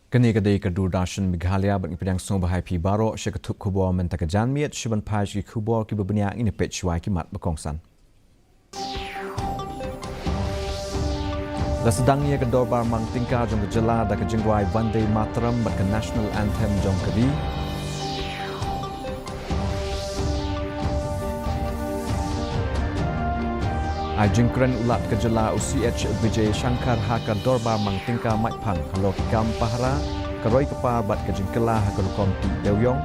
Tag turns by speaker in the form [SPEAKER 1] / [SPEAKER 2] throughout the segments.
[SPEAKER 1] Kani kadai Doorshan Meghalaya bat ngipedang song bahai pi baro syakatuk kubor mentaka janmiat syuban paj ki kubor ki bebenyak ini pechwai ki mat bekongsan. La sedangnya ke dorbar mang tingkar jong kejela da ke jengwai Vande Mataram bat ke national anthem jong kedi. Ajingkren ulat kejela UCH Vijay Shankar haka dorbar mang tingkar mai phang halo kam pahara karoi kepa bat ke jingkela haka lukom ti dewyong.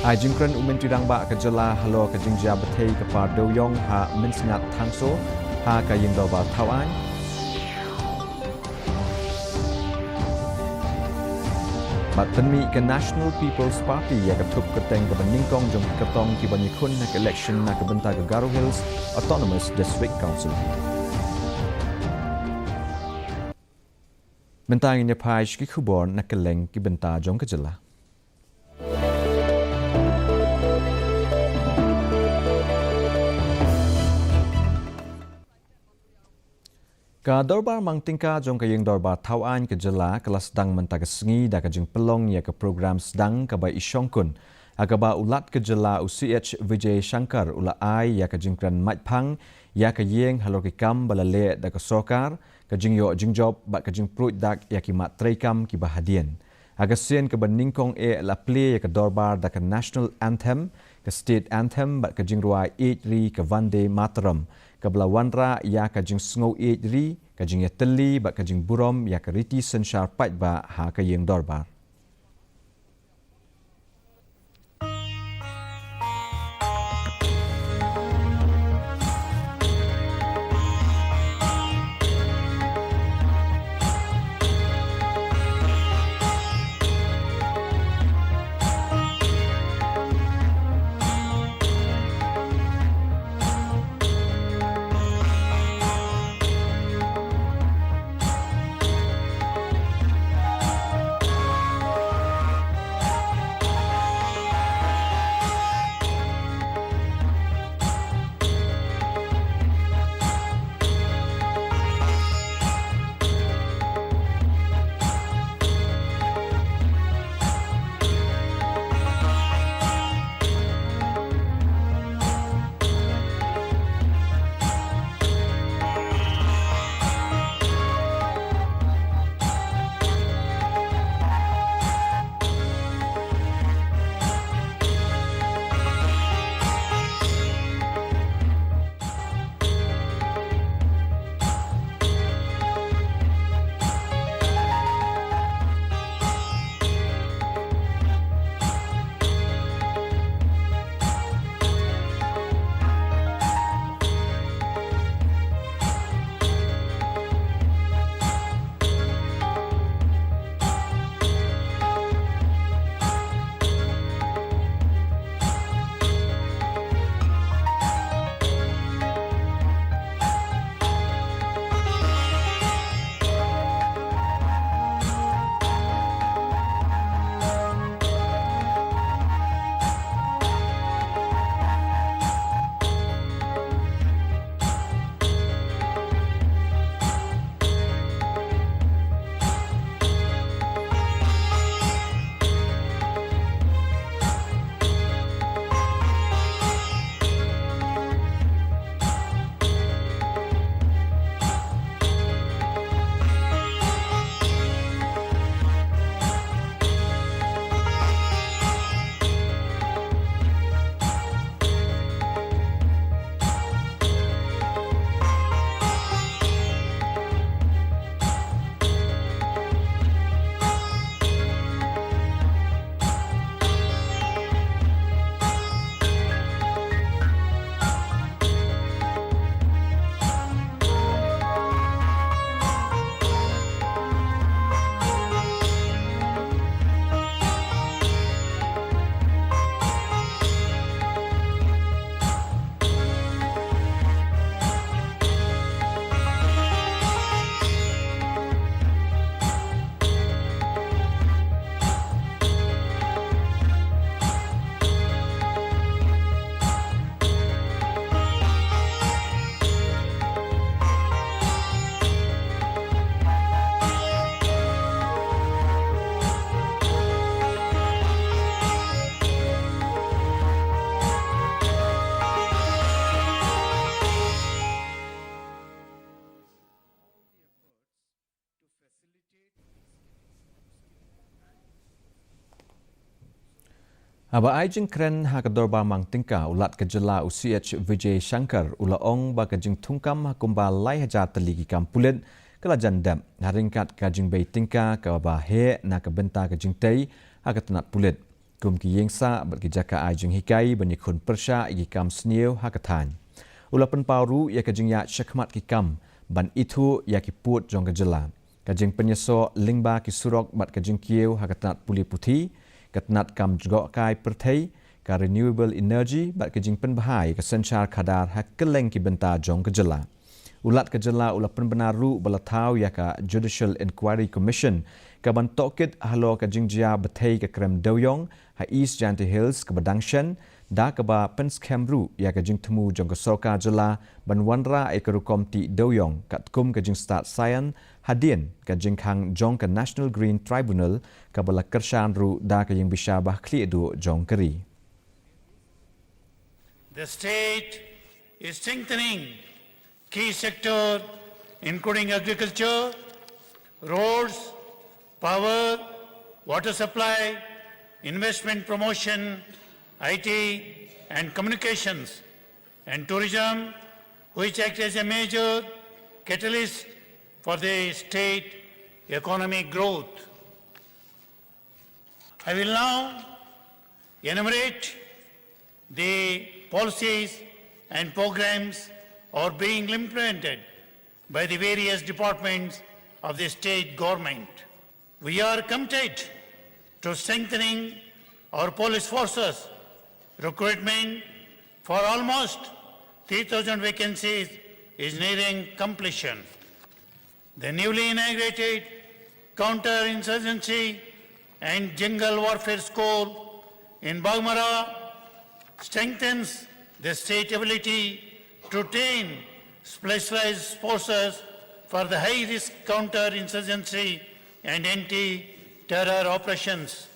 [SPEAKER 1] Ajingkren umen tidang ba kejela halo ke jingja betei kepa dewyong ha minsengat thangso ha ka ying dorbar thawan. Bat tenmi ke National People's Party ya ketup keteng ke beningkong jom ketong ki banyikun nak election nak bentar ke Garo Hills Autonomous District Council. Bentar ini paj ki kubor nak keleng ki bentar jom kejela. Ka dorbar mang tingka jong kayeng dorbar tauan ke jela kelas sedang mentag sengi da kajing pelong ya ke program sedang ka bai isyongkun agaba ulat ke jela UCH Vijay Shankar ula ai ya kajing kran matphang ya ka yeng halor ki kam balale da ka sokar kajing yo jingjob ba kajing pruit dak ya ki mat treikam ki bahadian agasien ke beningkong la play ya ke dorbar da ka national anthem ke state anthem ba kajing ruai 8 ri ke Vande Mataram kabla wanra ya kajing sngo 8 ri kajing ya teli ba kajing burom ya kariti sensyar pat ba ha kayeng dorbar. Aba ajing kren ha kadorba mang tingka ulat kejela UCH Vijay Shankar ulaong ba kajing tungkam hakumba lai haja teligi kampulit kala jandam haringkat kajing bay tingka ka ba he na kabenta kajing tei hakatanat pulit kum ki yengsa bat kijaka ajing hikai banyikun persha igi kam snieu hakatan ulapan pauru ya kajing ya syakmat ki kam ban itu ya ki put jong kejela kajing penyeso lingba ki surok bat kajing kieu hakatanat puli putih katnat kam juga kai perthai ka renewable energy bat kejing penbahai ka senchar khadar hak keleng ki benta jong kejela ulat kejela ulapan benaru balatau ya ka Judicial Inquiry Commission ka ban tokit halo ka jingjia bethai ka krem doyong ha East Janti Hills ka badangshan da ka ba pens kemru ya ka jing temu jong ka soka jela ban wanra e ka rukom ti doyong kat kum ka jing start science hadien ka jing khang jong ka National Green Tribunal ka bala kershan ru da ka jing bisabah kli du jong keri.
[SPEAKER 2] The state is strengthening key sector including agriculture, roads, power, water supply, investment promotion, IT and communications, and tourism, which act as a major catalyst for the state economic growth. I will now enumerate the policies and programs are being implemented by the various departments of the state government. We are committed to strengthening our police forces. Recruitment for almost 3,000 vacancies is nearing completion. The newly inaugurated counter-insurgency and jungle warfare school in Bagmara strengthens the state ability to train specialized forces for the high-risk counter-insurgency and anti-terror operations.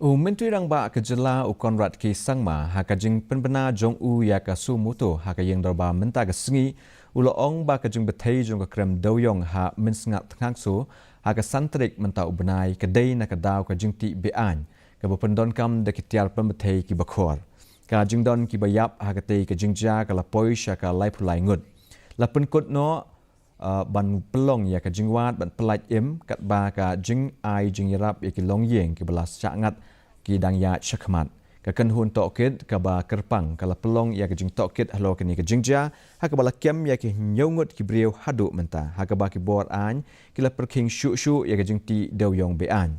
[SPEAKER 1] Menteri Rangba kejela Konrad K. Sangma hakajing penbena jong u ya ka sumuto hakayeng darba menta ka sengi ulaong ba kajing betai jong ka krem doyong ha mensngat ngakso haka santrik menta ubenai kedai na kadaw ka jingti bean ka bependon kam de kitiar pembetai ki bakhor ka jingdon ki bayap hakate ka jingja ka lapoi sha ka laipulai ngut lapen kot no ban pelong ya ka jingwat ban pelaj im kat ba ka jing ai jing yarap ya ki long yeng ki belas changat ki dang ya syakmat ka kan hun tokit ka ba kerpang kala pelong ya ka jing tokit halo kini ka jingja ha ka bala kem ya ki nyongut ki brieu hadu menta ha ka ba ki bor an ki la perking shu shu ya ka jing ti doyong be an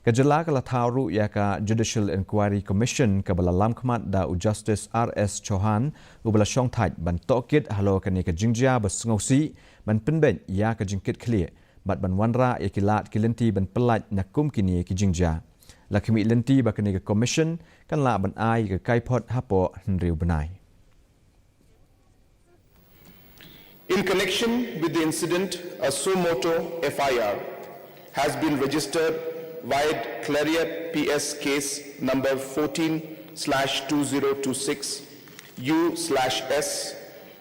[SPEAKER 1] ka jela kala thauru ya ka Judicial Inquiry Commission ka bala lam khmat da u Justice RS Chauhan u bala shong thaj ban tokit halo kini ka jingja ba sngosi ban penben ya ka jingkit clear bat ban wanra ya ki lat ki lenti ban pelaj na kum kini ki jingja lakimi lenti ba kini ka commission kan la ban ai ka kaipot hapo hnriu benai.
[SPEAKER 3] In connection with the incident, a suo motu FIR has been registered via Clariat PS case number 14/2026 U/S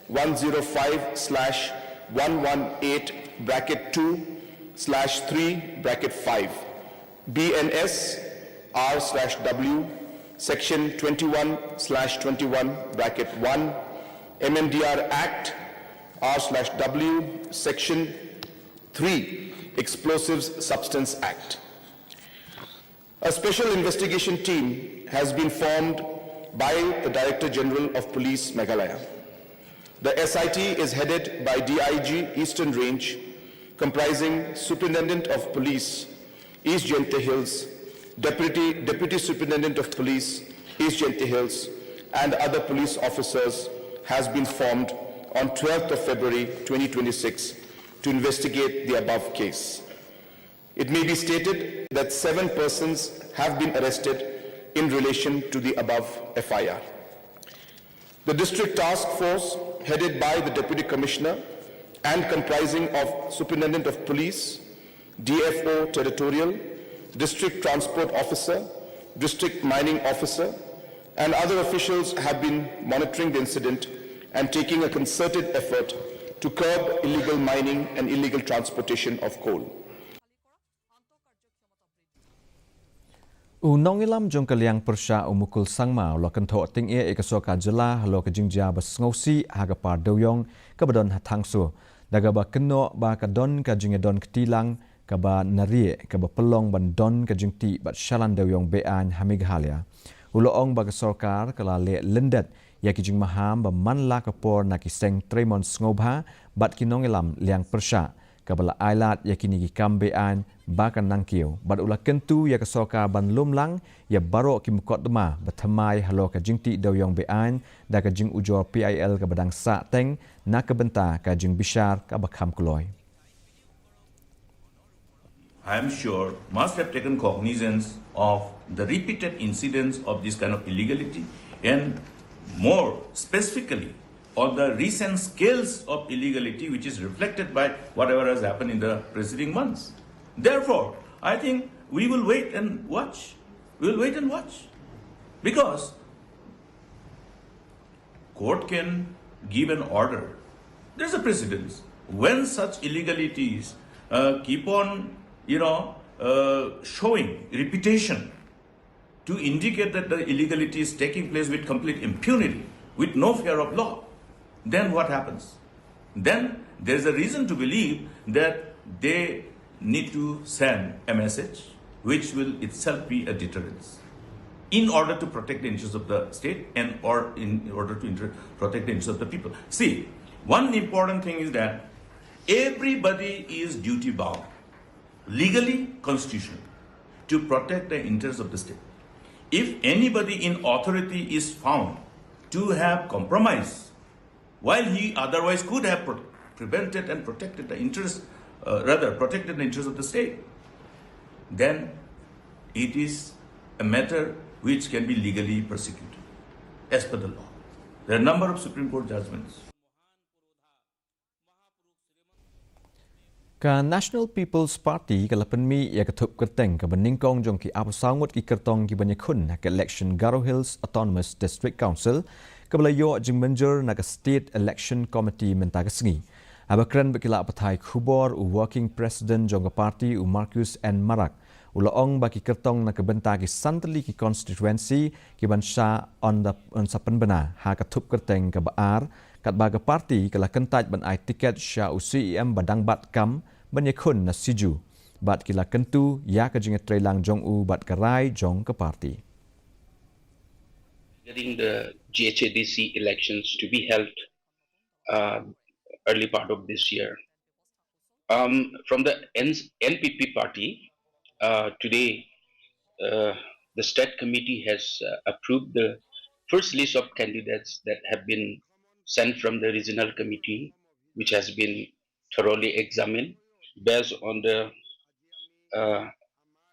[SPEAKER 3] 105/118(2/3)5 BNS R/W Section 21/21(1) MMDR Act R/W Section 3 Explosives Substance Act. A special investigation team has been formed by the Director General of Police, Meghalaya. The SIT is headed by DIG Eastern Range, comprising Superintendent of Police, East Jente Hills, Deputy Superintendent of Police, East Jente Hills, and other police officers, has been formed on 12th of February 2026 to investigate the above case. It may be stated that 7 persons have been arrested in relation to the above FIR. The district task force, headed by the Deputy Commissioner and comprising of Superintendent of Police, DFO Territorial, District Transport Officer, District Mining Officer, and other officials have been monitoring the incident and taking a concerted effort to curb illegal mining and illegal transportation of coal.
[SPEAKER 1] Nongilam jong kaliang persya umukul sangma lo kentho ting e ekasoka jela lo kejingja basngausi haga par doyong kabadon hatangsu daga ba keno ba kadon kajingedon ketilang kaba narie kaba pelong bandon kajingti bat shalan doyong bean hamighalia uloong ba sorkar kala le lendet ya kijing maham ba manla kapor nakiseng tremon ngobha bat kinongilam liang persya kabala ailat yakini kambean bakan nangkiu bad ula kentu ya kesoka ban lumlang ya baro ki mukot dema bathamai halo ka jingti doyong bean da ka jing ujor PIL ka badang sa teng na ka benta ka jing bishar ka bakham kuloi.
[SPEAKER 4] I am sure must have taken cognizance of the repeated incidents of this kind of illegality and more specifically on the recent scales of illegality which is reflected by whatever has happened in the preceding months. Therefore, I think we will wait and watch. We will wait and watch. Because court can give an order. There's a precedence. When such illegalities keep on, showing repetition to indicate that the illegality is taking place with complete impunity, with no fear of law, then what happens? Then there is a reason to believe that they need to send a message which will itself be a deterrence in order to protect the interests of the state and or in order to protect the interests of the people. See, one important thing is that everybody is duty bound, legally, constitutionally, to protect the interests of the state. If anybody in authority is found to have compromised while he otherwise could have prevented and protected the interests, protected the interests of the state, then it is a matter which can be legally persecuted as per the law. There are a number of Supreme Court judgments.
[SPEAKER 1] Ka National People's Party ka lapenmi ya kathup kerteng ka beningkong jong ki apasangot ki kertong ki banyakun ka election Garo Hills Autonomous District Council kabelayo jing menjur na ka State Election Committee mentagasngi abakran bekila pathai khubor u working president jong ka party u Marcus N Marak ulaong baki kertong na kabenta ki santali ki constituency ki bansha on sa penbena ha kathup kerteng ka baar kat baga party kala kentaj ban ai tiket sha u CEM badang bat kam banyakun na siju bat kila kentu ya ka jing trelang jong u bat karai jong ka party.
[SPEAKER 5] Getting the GHADC elections to be held early part of this year. From the NPP party, today the State Committee has approved the first list of candidates that have been sent from the Regional Committee, which has been thoroughly examined based on the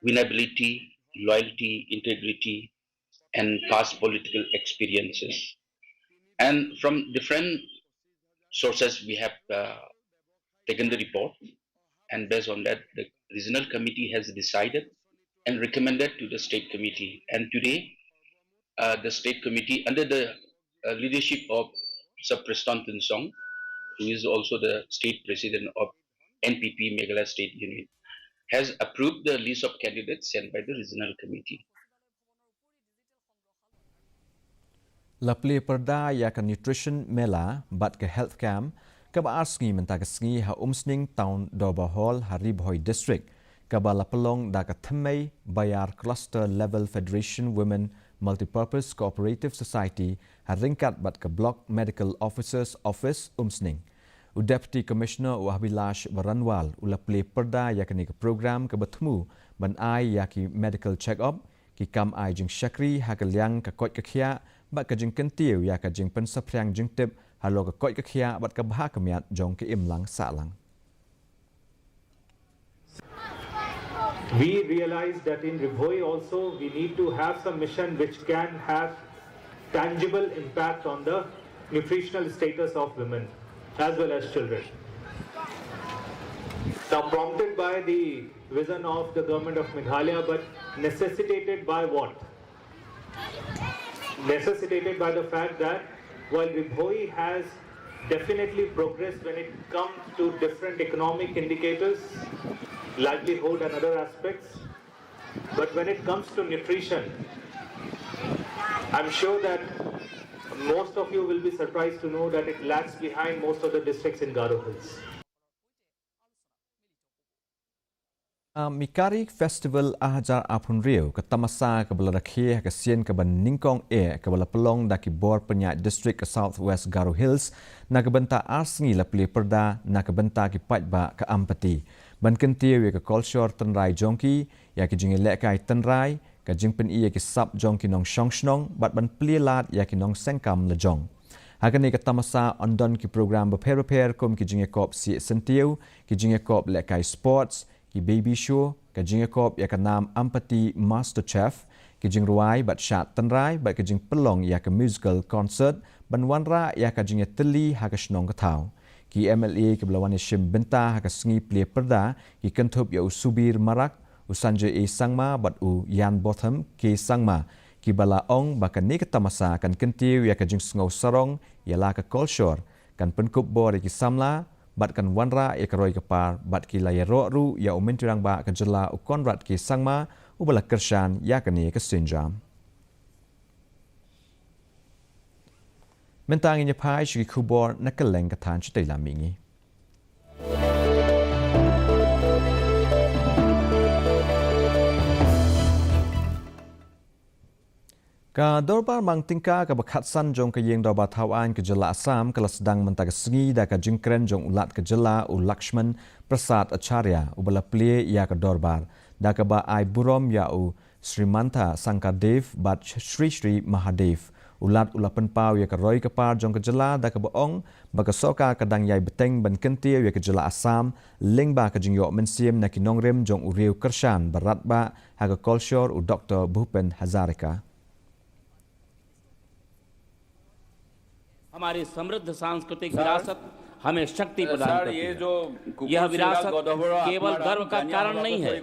[SPEAKER 5] winnability, loyalty, integrity, and past political experiences. And from different sources, we have taken the report, and based on that, the regional committee has decided and recommended to the state committee. And today, the state committee, under the leadership of Sir Preston Tinsong, who is also the state president of NPP Meghalaya State Unit, has approved the list of candidates sent by the regional committee.
[SPEAKER 1] Lapli perda ya ka nutrition mela bat ka health camp ka ba asngi mentagasngi ha umsning town Doba Hall Haribhoi district ka ba lapelong da ka thamai bayar cluster level Federation Women Multipurpose Cooperative Society ha ringkat bat ka block medical officers office umsning u deputy commissioner u Habilash Baranwal u lapli perda ya ka ni ka program ka bathmu ban ai ya ki medical check up ki kam ai jing shakri ha ka liang ka kot ka khia bat ka jing kentiu ya ka jing pen sapriang jing tip halo ka kot ka khia bat ka bha kamiat jong ki imlang salang.
[SPEAKER 6] We realize that in Ribhoi also we need to have some mission which can have tangible impact on the nutritional status of women as well as children. Now prompted by the vision of the government of Meghalaya, but necessitated by what? Necessitated by the fact that while Ribhoi has definitely progressed when it comes to different economic indicators, livelihood and other aspects, But when it comes to nutrition, I'm sure that most of you will be surprised to know that it lags behind most of the districts in Garo Hills.
[SPEAKER 1] Mikari Festival Ahajar Apun Rio ke Tamasa ke Beladakhe ke Sien ke Ningkong ke Bela Pelong daki bor penyak distrik ke Southwest Garo Hills na ke benta arsngi la pli perda na ke benta ki patba ke Ampati ban kentir ke Kolshor Tenrai Jongki ya ke jingi lekai Tenrai ke jingpen ia ke sap Jongki nong Shongshnong bat ban pli lat ya ke nong Sengkam le Jong. Hakani ke Tamasa ondon ki program beper kom ki jingi kop si sentiu ki jingi kop lekai sports ki baby show ke jing kop ya ke nam Ampati Master Chef ki jing ruai bat shat Tenrai bat ke jing pelong ya ke musical concert ban wanra ya ke jing teli ha ke snong ke tau ki MLA ke belawan shim benta ha ke sngi pli perda ki kentup ya usubir marak usanje e sangma bat u yan bottom ke sangma ki bala ong ba ke ni ke Tamasa kan kentiu ya ke jing sngo sarong ya la ke Kolshor kan penkup bor ki samla bat kan wanra ya keroi kepar bat ki laya ru ya umentirang ba ke jela u konrat ki sangma u bala kershan ya kani ke sinjam mentang inya pai shi kubor nakaleng ka tan chitay lamingi Ka dorbar mang tingka ka bakhatsan jong ka yeng dorbar Thawan ke jela Assam kala sedang mentag sengi da ka jingkren jong ulat ke jela u Lakshman Prasad Acharya u bala plie ya ka dorbar da ka ba ai burom ya u Srimanta Sankadev bat Sri Mahadev ulat ulapan pau ya ka roi ka par jong ka jela da ka baong ba ka soka ka dang yai beteng ban kentir ya ka jela Assam ling ba ka jing yo mensiem na kinongrem jong u riu kershan barat ba ha ka Kolshor u Dr. Bhupen Hazarika
[SPEAKER 7] हमारी समृद्ध सांस्कृतिक विरासत हमें शक्ति प्रदान करती है। यह विरासत केवल गर्व का कारण नहीं है,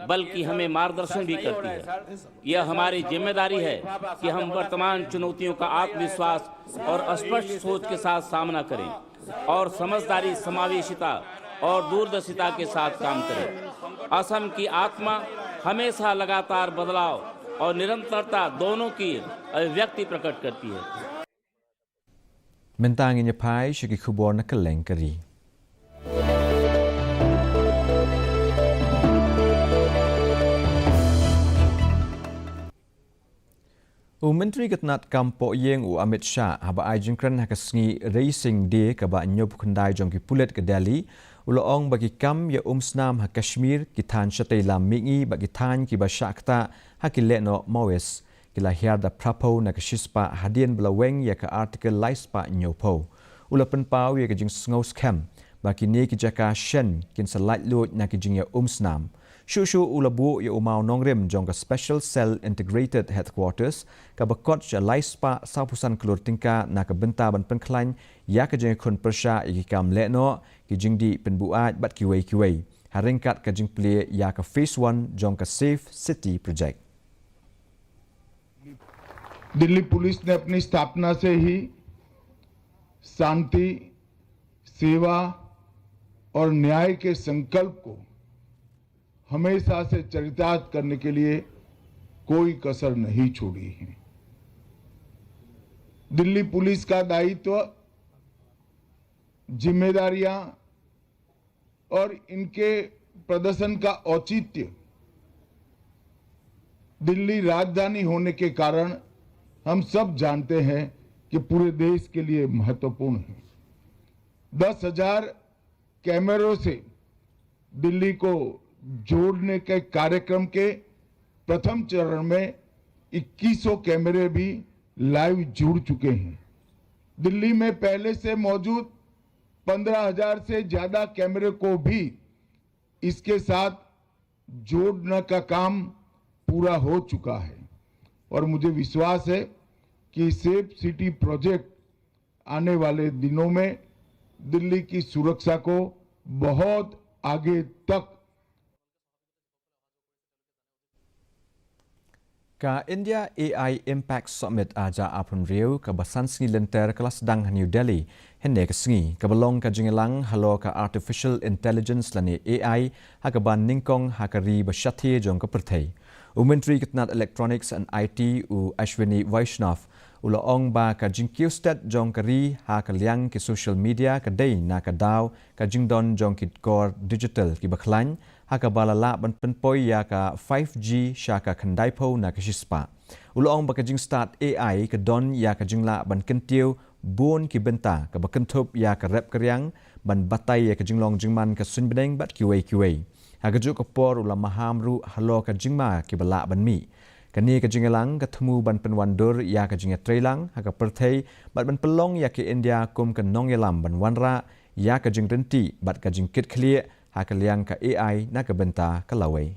[SPEAKER 7] बल्कि हमें मार्गदर्शन भी करती है। यह हमारी जिम्मेदारी है कि हम वर्तमान चुनौतियों का आत्मविश्वास और स्पष्ट सोच के साथ सामना करें और समझदारी, समावेशिता और दूरदर्शिता के साथ काम करें। असम की आत्मा हमेशा लगातार बदलाव और निरंतरता दोनों की अभिव्यक्ति प्रकट करती है।
[SPEAKER 1] Mentang inya pai shiki kubor na keleng kari. Menteri Ketnat Kampo Yeng u Amit Shah haba ai jingkran ha kasngi racing day ka ba nyob kundai jong ki pulet ke Delhi uloong bagi kam ya snam ha Kashmir ki than shatei lam mingi bagi than ki ba shakta ha ki leno mawes kila hiar da prapo na kashispa hadian belaweng ya ka artikel laispa nyopo ulapan pau ya ka jing sngo scam baki ni ki jaka shen kin salat lut na ki jing ya snam shushu ulabu ya umau nongrem jong ka special cell integrated headquarters ka bakot ja laispa sapusan klur tingka na ka benta ban penklan ya ka jing khun persha ya ki kam leno ki jing di penbuat bat kiwei haringkat ka jing play ya ka phase 1 jong ka safe city project
[SPEAKER 8] Delhi police ने अपनी स्थापना से ही शांति, सेवा और न्याय के संकल्प को हमेशा से चरितार्थ करने के लिए कोई कसर नहीं छोड़ी है। दिल्ली पुलिस का दायित्व, जिम्मेदारियां और इनके प्रदर्शन का औचित्य दिल्ली राजधानी होने के कारण हम सब जानते हैं कि पूरे देश के लिए महत्वपूर्ण है। 10,000 कैमरों से दिल्ली को जोड़ने के कार्यक्रम के प्रथम चरण में 2100 कैमरे भी लाइव जुड़ चुके हैं। दिल्ली में पहले से मौजूद 15,000 से ज्यादा कैमरे को भी इसके साथ जोड़ने का काम पूरा हो चुका है और मुझे विश्वास है कि सेफ सिटी प्रोजेक्ट आने वाले दिनों में दिल्ली की सुरक्षा को बहुत आगे तक
[SPEAKER 1] Ka India AI Impact Summit aja apun riu ka basan sengi lenter kelas sedang New Delhi henne ke sengi ka belong ka jingelang halo ka artificial intelligence lani AI ha ka ban ningkong ha ka ri basyathi jong ka perthai. Menteri Ketnat Electronics and IT u Ashwini Vaishnav ula ong ba ka jingkiu stat jong ka ri ha ka liang ki social media ka dei na ka daw ka jingdon jong ki core digital ki bakhlan ha ka balala ban penpoi ya ka 5G sha ka khandai pho na ka shispa. Ula ong ba ka jing start AI ka don ya ka jingla ban kentiu buon ki benta ka bakentup ya ka rep karyang ban batai ya ka jinglong jingman ka sunbedeng bat kiwei. Ha ka juk por ula maham ru halo ka jingma ki bala ban mi. Kani ka jingelang ka themu ban penwandur ya ka jinga trailang ha ka perthei bat ban pelong ya ki India kum ka nongyelam ban wanra ya ka jing renti bat ka jing kit khlie ha ka liang ka AI na ka benta ka lawai.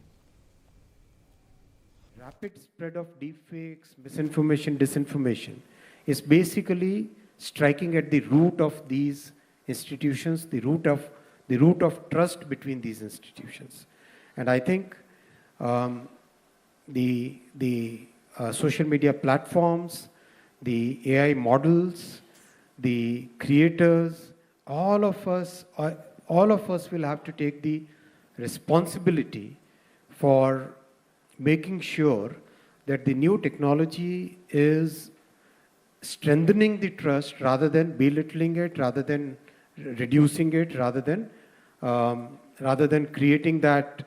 [SPEAKER 9] Rapid spread of deepfakes, misinformation, disinformation is basically striking at the root of these institutions, the root of trust between these institutions. And I think the social media platforms, the AI models, the creators, all of us will have to take the responsibility for making sure that the new technology is strengthening the trust rather than belittling it, rather than reducing it, rather than creating that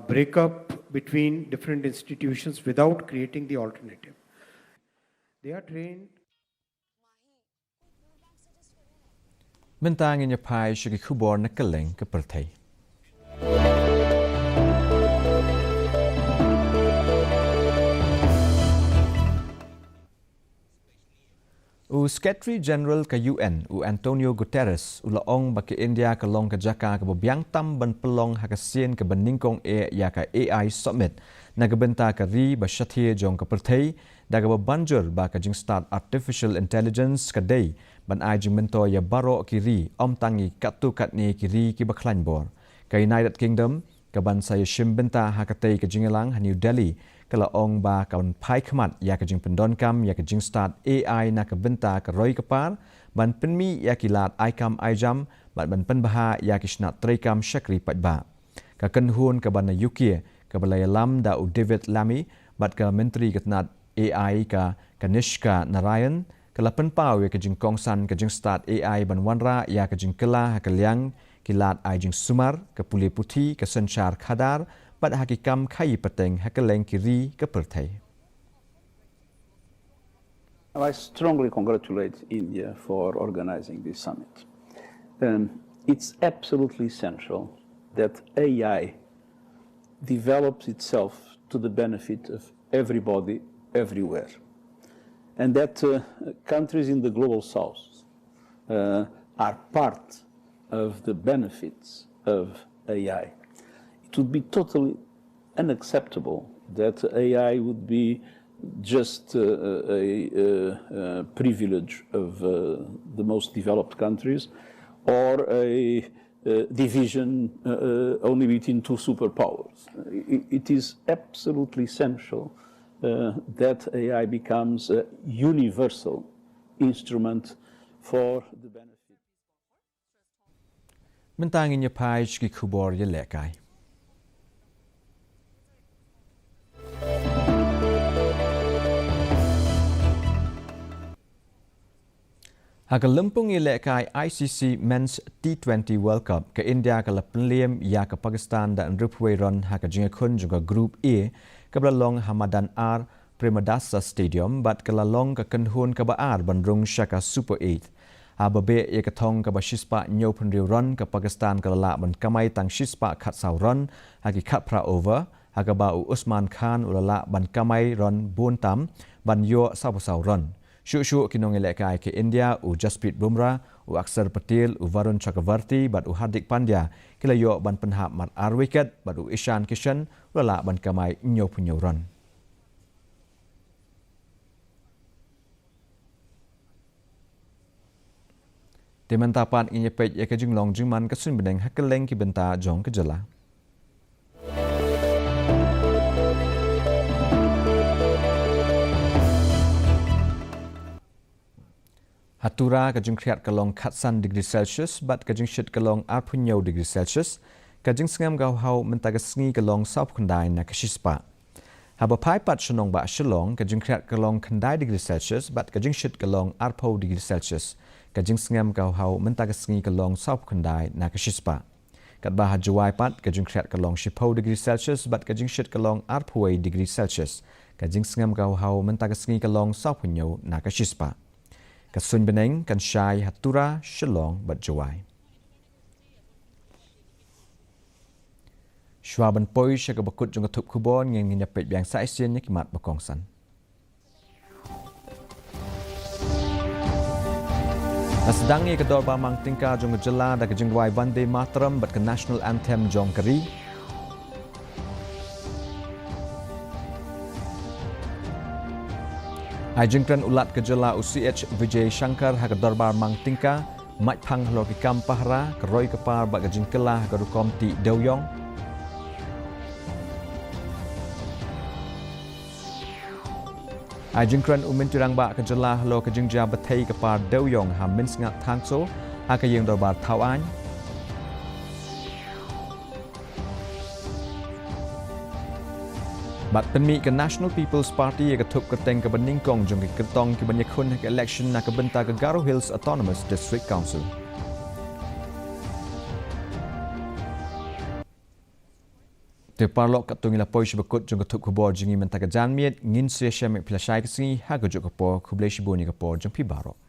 [SPEAKER 9] breakup between different institutions without creating the alternative. They are trained.
[SPEAKER 1] Mentang inya pai shiki khubor na kaleng ka perthai. U Secretary General ka UN u Antonio Guterres ula ong baki India ka long ka jaka ka biang tam ban pelong ha ka sien ka beningkong ya ka AI summit na ka benta ka ri ba shathi jong ka perthai da ka banjur ba ka jing start artificial intelligence ka dei ban ai jing mento ya baro ki ri om tangi katu kat ni ki ri ki bakhlan bor ka United Kingdom ka ban saya shim benta ha ka tei ka jingelang ha New Delhi kala ong ba kaun pai khmat ya ka jing pendon kam ya ka jing start AI na ka benta ka roi ka par ban penmi ya ki lat ai kam ai jam ban pen baha ya ki snat trei kam shakri pat ba ka kan hun ka ban na UK ka balai lam da u David Lamy bat ka menteri ketnat AI ka Kanishka Narayan kala pen pau ya ka jing kongsan ka jing start AI ban wanra ya ka jing kala ha ka liang ki lat ai jing sumar ka puli puthi ka sanchar khadar bat hakikam khai pateng hakaleng kiri ka perthai.
[SPEAKER 10] I strongly congratulate India for organizing this summit. It's absolutely essential that AI develops itself to the benefit of everybody, everywhere. And that countries in the global south are part of the benefits of AI. It would be totally unacceptable that AI would be just a privilege of the most developed countries or a division only between two superpowers. It is absolutely essential that AI becomes a universal instrument for the benefit.
[SPEAKER 1] Mentang inya pai shki khubor ye lekai. Haka lempung ilekai ICC Men's T20 World Cup ke India ke penliam ya ke Pakistan dan rupway ron haka jingakun juga Group A ke belalong Hamadan R Premadasa Stadium bat ke lalong ke kenhun ke baar bandrung Shaka Super 8. Ababe ya ke thong ke bashispa nyopen riu ron ke Pakistan ke lalak ban kamai tang shispa khat sau ron haki khat pra over haka ba Usman Khan ulalak ban kamai ron buntam ban yo sau ron. Syuk kinong ilekai ke India u Jasprit Bumrah, u Aksar Patel, u Varun Chakravarti, bat u Hardik Pandya, kila yo ban penhap mat ar wicket, bat u Ishan Kishan, lala ban kamai nyo punyo run. Timentapan inyepet ya ke jinglong jingman kesun beneng hakeleng ki benta jong kejala. Hatura kajing kriat kalong katsan degree Celsius bat kajing shit kalong arpunyo degree Celsius kajing sengam gau hau mentagasngi kalong saup kundai na kashispa. Haba pai pat shenong ba shelong kajing kriat kalong kandai degree Celsius bat kajing shit kalong arpo degree Celsius kajing sengam gau hau mentagasngi kalong saup kundai na kashispa. Kat bah juai pat kajing kriat kalong shipo degree Celsius bat kajing shit kalong arpuai degree Celsius kajing sengam gau hau mentagasngi kalong saup punyo na kashispa. Kasun beneng kan syai hatura shelong bat juai. Shwaban poi sya bakut jong tup kubon ngin nyapet biang saisien kimat bakongsan. Asedang ye kedor ba mang tingka jong jela da kejing wai Vande Mataram bat ke national anthem jong keri. Ajengkran ulat kejela UCH Vijay Shankar ha kedorbar mang tingka mat phang hlo ki kam pahra keroi kepar ba kejing kelah garukom ti dewyong. Ajengkran umin turang ba kejela hlo kejing jabatai kepar dewyong ha min sngat thangso ha kayeng dorbar thawan. Bat penmi ke National People's Party yang ketup keteng ke Beningkong jong ke ketong ke banyakun ke election nak ke benta ke Garo Hills Autonomous District Council. Te parlok katung ila poi sebekut jong ketup kubor jengi menta ke janmiet ngin sia syamik pelasai ke sini ha ke jok kepo kublai shibuni kepo jong pi barok.